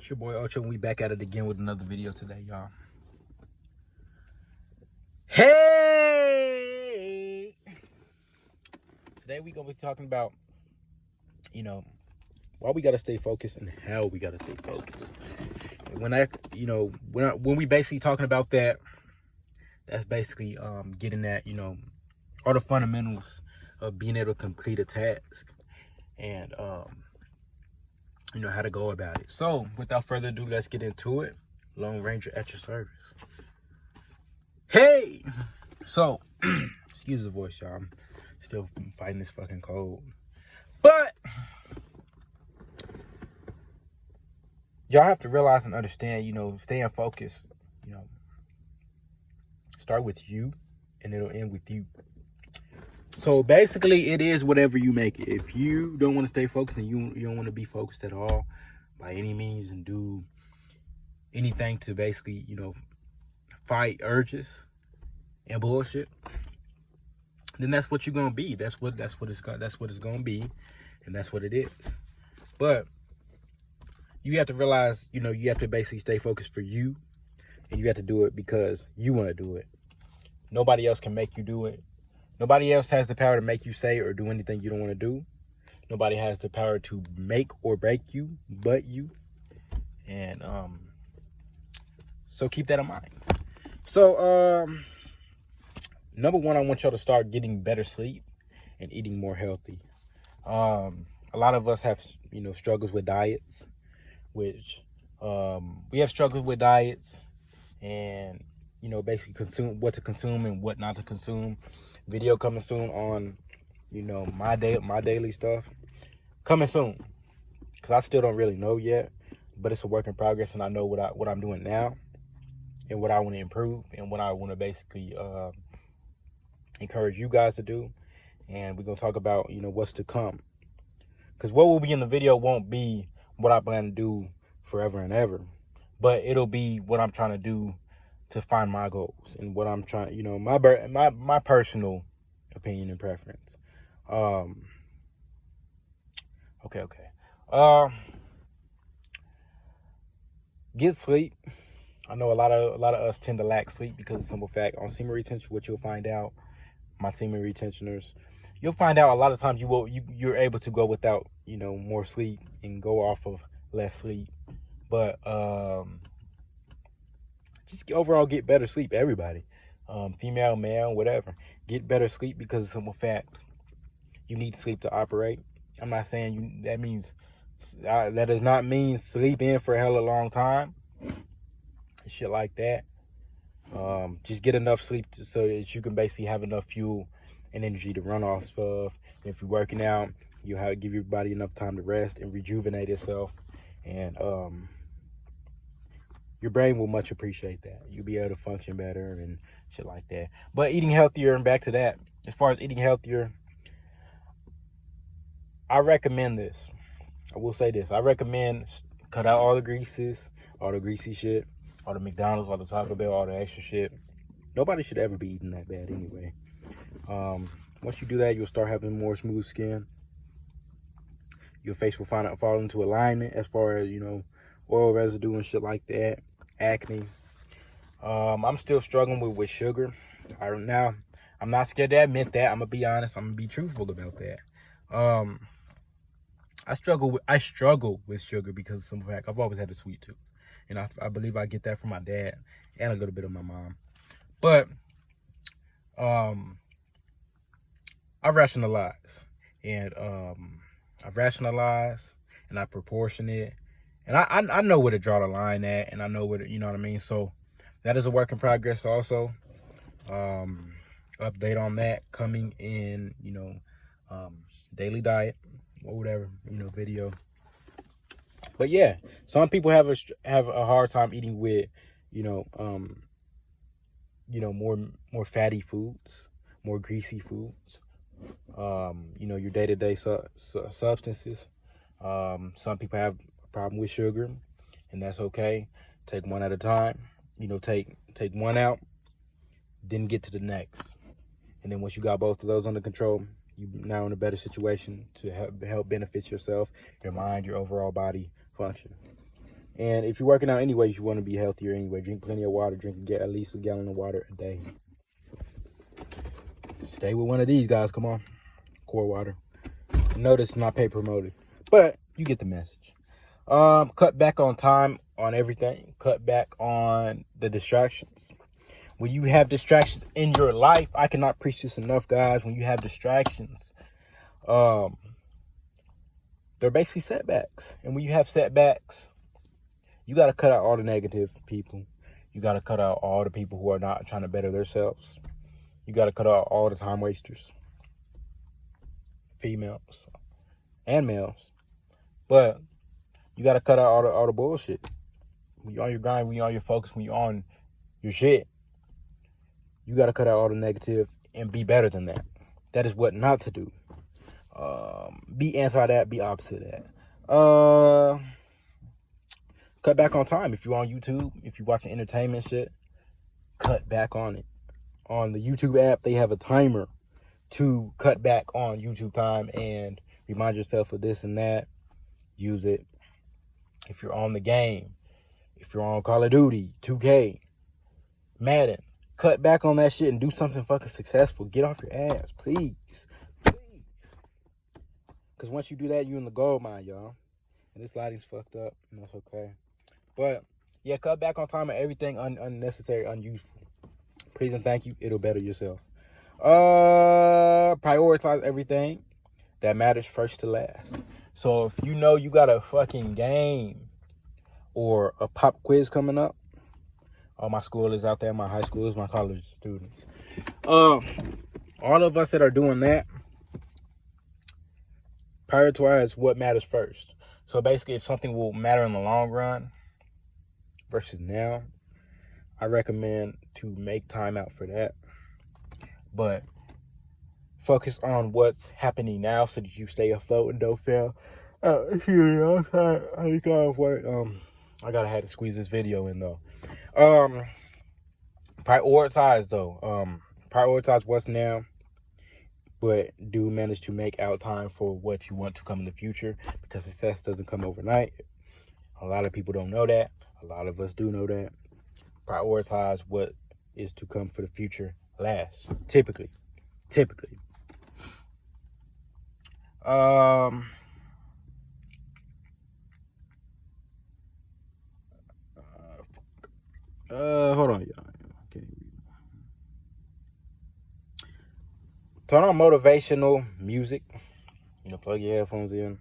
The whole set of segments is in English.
It's your boy Ocho, and we back at it again with another video today, y'all. Hey! Today we gonna be talking about, why we gotta stay focused and how we gotta stay focused. And when we basically talking about that, that's basically getting at, all the fundamentals of being able to complete a task and how to go about it. So without further ado, let's get into it. Lone Ranger at your service. Hey! So, excuse the voice, y'all. I'm still fighting this fucking cold. But y'all have to realize and understand, staying focused, start with you and it'll end with you. So basically it is whatever you make it. If you don't want to stay focused and you don't want to be focused at all by any means and do anything to basically, fight urges and bullshit, then that's what you're gonna be. That's what it's gonna be, and that's what it is. But you have to realize, you have to basically stay focused for you, and you have to do it because you want to do it. Nobody else can make you do it. Nobody else has the power to make you say or do anything you don't want to do. Nobody has the power to make or break you but you. And so keep that in mind. So number one, I want y'all to start getting better sleep and eating more healthy. A lot of us have, struggles with diets, which we have struggles with diets and, basically what to consume and what not to consume. Video coming soon on, my daily stuff. Coming soon. Because I still don't really know yet, but it's a work in progress, and I know what I'm doing now and what I want to improve and what I want to basically encourage you guys to do. And we're going to talk about, what's to come. Because what will be in the video won't be what I plan to do forever and ever, but it'll be what I'm trying to do to find my goals and what I'm trying, my personal opinion and preference. Okay. Get sleep. I know a lot of us tend to lack sleep because of the simple fact on semen retention, what you'll find out, my semen retentioners, you'll find out a lot of times you're able to go without, more sleep and go off of less sleep. But just overall get better sleep, everybody. Female, male, whatever. Get better sleep because of the simple fact you need sleep to operate. I'm not saying that does not mean sleep in for a hella long time. Shit like that. Just get enough sleep so that you can basically have enough fuel and energy to run off of. And if you're working out, you have to give your body enough time to rest and rejuvenate itself. And your brain will much appreciate that. You'll be able to function better and shit like that. But eating healthier, and back to that, as far as eating healthier, I recommend this. I will say this. I recommend cut out all the greases, all the greasy shit, all the McDonald's, all the Taco Bell, all the extra shit. Nobody should ever be eating that bad anyway. Once you do that, you'll start having more smooth skin. Your face will fall into alignment as far as, oil residue and shit like that. Acne. I'm still struggling with sugar. I'm not scared to admit that. I'm gonna be honest. I'm gonna be truthful about that. I struggle with sugar because of some fact I've always had a sweet tooth, and I believe I get that from my dad and a little bit of my mom. But I rationalize and I proportion it. And I know where to draw the line at, and I know where to, you know what I mean? So that is a work in progress also. Update on that coming in, daily diet or whatever, video. But yeah, some people have a hard time eating with, more fatty foods, more greasy foods, your day-to-day substances. Some people have problem with sugar, and that's okay. Take one at a time. Take one out, then get to the next. And then once you got both of those under control, you now in a better situation to help benefit yourself, your mind, your overall body function. And if you're working out anyways, you want to be healthier anyway. Drink plenty of water. Get at least a gallon of water a day. Stay with one of these guys. Come on. Core water. Notice not pay promoted, but you get the message. Cut back on time on everything. Cut back on the distractions. When you have distractions in your life, I cannot preach this enough, guys. When you have distractions, they're basically setbacks. And when you have setbacks, you got to cut out all the negative people. You got to cut out all the people who are not trying to better themselves. You got to cut out all the time wasters. Females and males. But you got to cut out all the bullshit. When you're on your grind, when you're on your focus, when you're on your shit, you got to cut out all the negative and be better than that. That is what not to do. Be anti that, be opposite of that. Cut back on time. If you're on YouTube, if you're watching entertainment shit, cut back on it. On the YouTube app, they have a timer to cut back on YouTube time and remind yourself of this and that. Use it. If you're on the game, if you're on Call of Duty, 2K, Madden, cut back on that shit and do something fucking successful. Get off your ass, please. Please. Because once you do that, you're in the gold mine, y'all. And this lighting's fucked up, and that's okay. But, yeah, cut back on time and everything unnecessary, unuseful. Please and thank you. It'll better yourself. Prioritize everything that matters first to last. So if you know you got a fucking game or a pop quiz coming up, all my schoolers out there, my high schoolers, my college students, all of us that are doing that, prioritize what matters first. So basically, if something will matter in the long run versus now, I recommend to make time out for that. But focus on what's happening now so that you stay afloat and don't fail. I gotta have to squeeze this video in though. Prioritize though. Prioritize what's now, but do manage to make out time for what you want to come in the future, because success doesn't come overnight. A lot of people don't know that. A lot of us do know that. Prioritize what is to come for the future last. Typically. Hold on, y'all. Okay. Turn on motivational music. Plug your headphones in.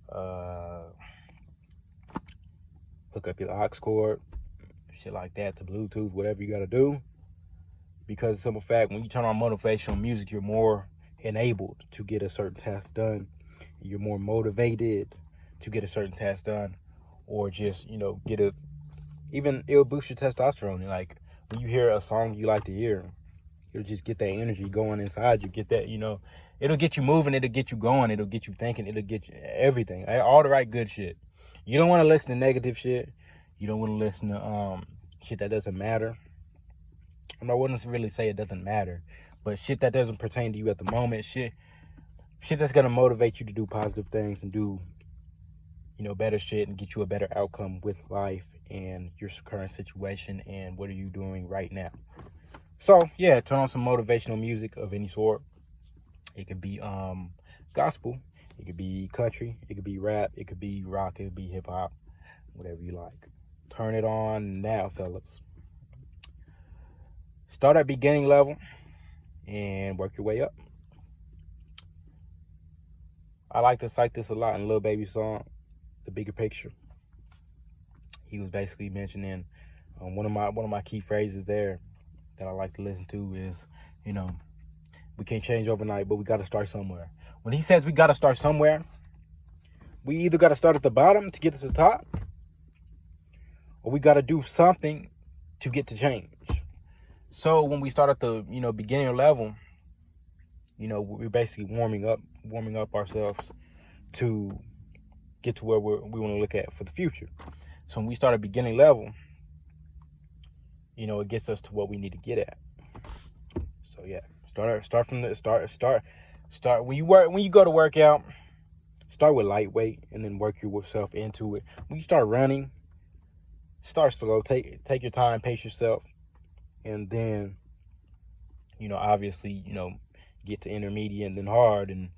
Hook up your aux cord. Shit like that, to Bluetooth, whatever you got to do. Because the simple fact, when you turn on motivational music, you're more enabled to get a certain task done. You're more motivated to get a certain task done, or just, it'll boost your testosterone. Like, when you hear a song you like to hear, it'll just get that energy going inside you. Get that, it'll get you moving, it'll get you going, it'll get you thinking, it'll get you everything. All the right good shit. You don't want to listen to negative shit. You don't want to listen to shit that doesn't matter. I wouldn't really say it doesn't matter, but shit that doesn't pertain to you at the moment. Shit that's going to motivate you to do positive things and do, better shit and get you a better outcome with life and your current situation and what are you doing right now. So, yeah, turn on some motivational music of any sort. It could be gospel. It could be country. It could be rap. It could be rock. It could be hip-hop. Whatever you like. Turn it on now, fellas. Start at beginning level and work your way up. I like to cite this a lot in Lil Baby's song, The Bigger Picture. He was basically mentioning one of my key phrases there that I like to listen to is, we can't change overnight, but we got to start somewhere. When he says we got to start somewhere, we either got to start at the bottom to get to the top, or we got to do something to get to change. So when we start at the, beginner level, we're basically warming up ourselves to get to where we want to look at for the future. So when we start at beginning level, it gets us to what we need to get at. So yeah, start when you go to work out, Start with lightweight and then work yourself into it. When you start running, start slow. Take your time, pace yourself, and then, obviously, get to intermediate and then hard and,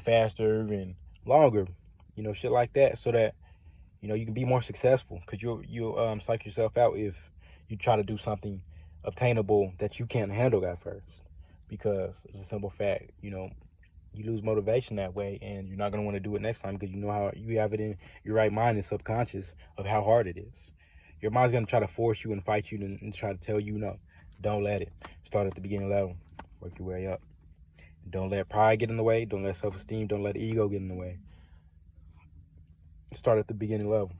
faster and longer, shit like that, so that, you can be more successful, because you'll psych yourself out if you try to do something obtainable that you can't handle at first, because it's a simple fact, you lose motivation that way, and you're not going to want to do it next time, because you know how you have it in your right mind and subconscious of how hard it is. Your mind's going to try to force you and fight you and try to tell you no. Don't let it. Start at the beginning level. Work your way up. Don't let pride get in the way. Don't let self-esteem. Don't let ego get in the way. Start at the beginning level.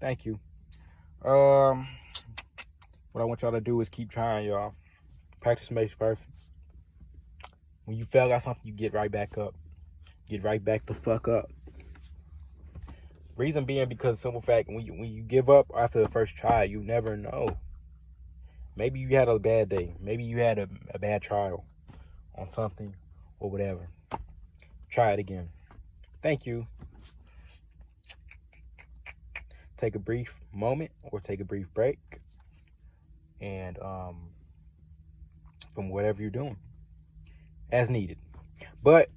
Thank you. What I want y'all to do is keep trying, y'all. Practice makes perfect. When you fail at something, you get right back up. Get right back the fuck up. Reason being, because simple fact, when you give up after the first try, you never know. Maybe you had a bad day. Maybe you had a bad trial on something or whatever. Try it again. Thank you. Take a brief moment or take a brief break, and from whatever you're doing, as needed. But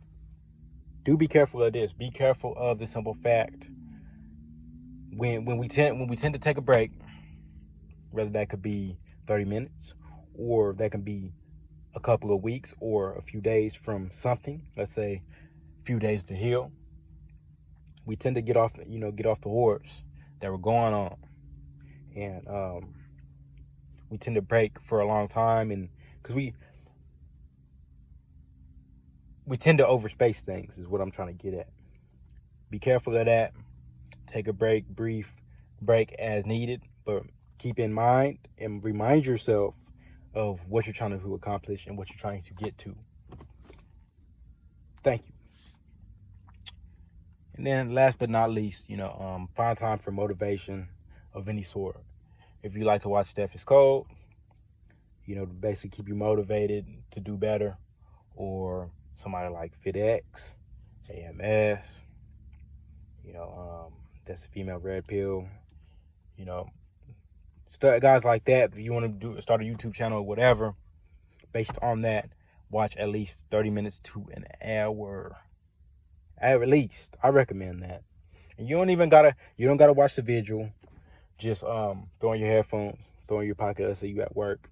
do be careful of this. Be careful of the simple fact. When we tend to take a break, whether that could be 30 minutes or that can be a couple of weeks or a few days from something, let's say a few days to heal, we tend to get off the horse that we're going on, and we tend to break for a long time, and because we tend to overspace things, is what I'm trying to get at. Be careful of that. Take a brief break as needed, but keep in mind and remind yourself of what you're trying to accomplish and what you're trying to get to. Thank you. And then last but not least, find time for motivation of any sort. If you like to watch Steph is Cold, to basically keep you motivated to do better, or somebody like FitX, AMS, that's a female red pill, guys like that. If you want to start a YouTube channel or whatever, based on that, watch at least 30 minutes to an hour. At least, I recommend that. And you don't gotta watch the visual. Just throw in your headphones, throw in your pocket. Let's say you at work.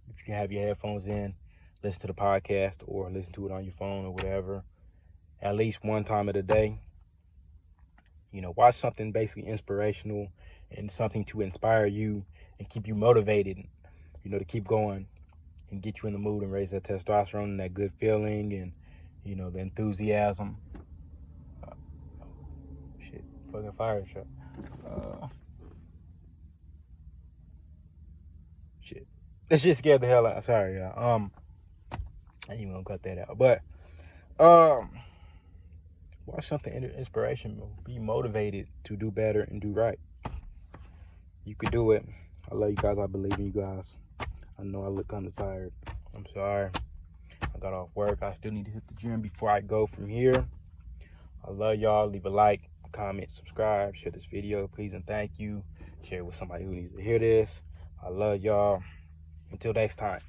If you can have your headphones in, listen to the podcast or listen to it on your phone or whatever. At least one time of the day. Watch something basically inspirational and something to inspire you and keep you motivated, to keep going and get you in the mood and raise that testosterone and that good feeling and, the enthusiasm. Fucking fire truck. Shit. That shit scared the hell out. Sorry, y'all. I ain't even gonna cut that out. But, watch something inspirational. Be motivated to do better and do right. You could do it. I love you guys. I believe in you guys. I know I look kind of tired. I'm sorry. I got off work. I still need to hit the gym before I go from here. I love y'all. Leave a like, comment, subscribe, share this video, please and thank you. Share it with somebody who needs to hear this. I love y'all. Until next time.